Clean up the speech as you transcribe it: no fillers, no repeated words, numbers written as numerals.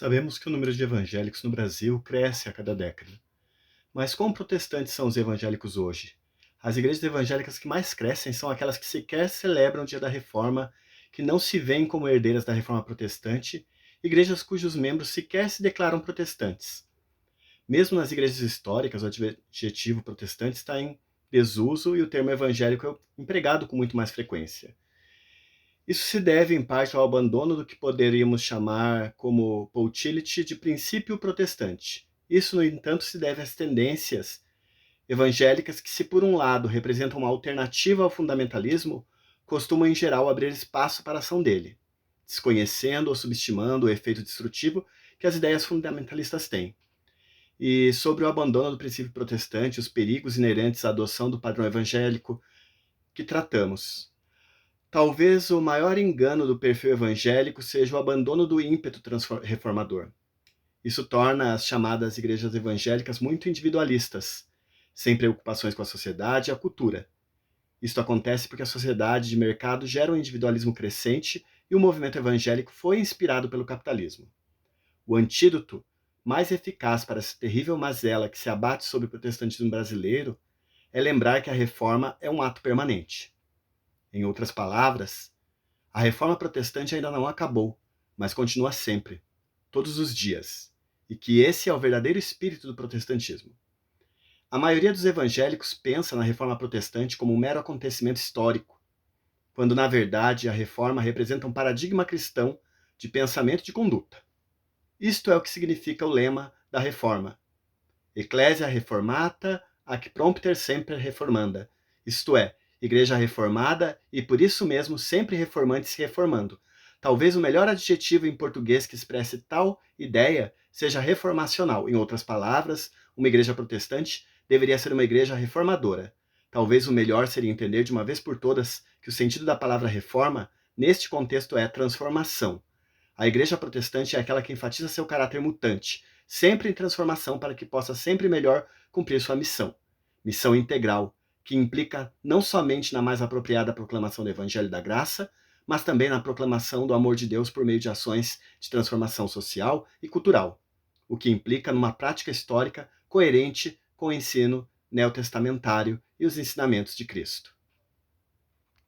Sabemos que o número de evangélicos no Brasil cresce a cada década. Mas quão protestantes são os evangélicos hoje? As igrejas evangélicas que mais crescem são aquelas que sequer celebram o dia da Reforma, que não se veem como herdeiras da Reforma protestante, igrejas cujos membros sequer se declaram protestantes. Mesmo nas igrejas históricas, o adjetivo protestante está em desuso e o termo evangélico é empregado com muito mais frequência. Isso se deve, em parte, ao abandono do que poderíamos chamar como poutility de princípio protestante. Isso, no entanto, se deve às tendências evangélicas que, se por um lado representam uma alternativa ao fundamentalismo, costumam, em geral, abrir espaço para a ação dele, desconhecendo ou subestimando o efeito destrutivo que as ideias fundamentalistas têm. E sobre o abandono do princípio protestante, os perigos inerentes à adoção do padrão evangélico que tratamos. Talvez o maior engano do perfil evangélico seja o abandono do ímpeto reformador. Isso torna as chamadas igrejas evangélicas muito individualistas, sem preocupações com a sociedade e a cultura. Isto acontece porque a sociedade de mercado gera um individualismo crescente e o movimento evangélico foi inspirado pelo capitalismo. O antídoto mais eficaz para essa terrível mazela que se abate sobre o protestantismo brasileiro é lembrar que a reforma é um ato permanente. Em outras palavras, a reforma protestante ainda não acabou, mas continua sempre, todos os dias, e que esse é o verdadeiro espírito do protestantismo. A maioria dos evangélicos pensa na reforma protestante como um mero acontecimento histórico, quando na verdade a reforma representa um paradigma cristão de pensamento e de conduta. Isto é o que significa o lema da reforma: Ecclesia reformata ac prompter semper reformanda, isto é, igreja reformada e por isso mesmo sempre reformante se reformando. Talvez o melhor adjetivo em português que expresse tal ideia seja reformacional. Em outras palavras, uma igreja protestante deveria ser uma igreja reformadora. Talvez o melhor seria entender de uma vez por todas que o sentido da palavra reforma, neste contexto, é transformação. A igreja protestante é aquela que enfatiza seu caráter mutante, sempre em transformação para que possa sempre melhor cumprir sua missão. Missão integral, que implica não somente na mais apropriada proclamação do Evangelho da Graça, mas também na proclamação do amor de Deus por meio de ações de transformação social e cultural, o que implica numa prática histórica coerente com o ensino neotestamentário e os ensinamentos de Cristo.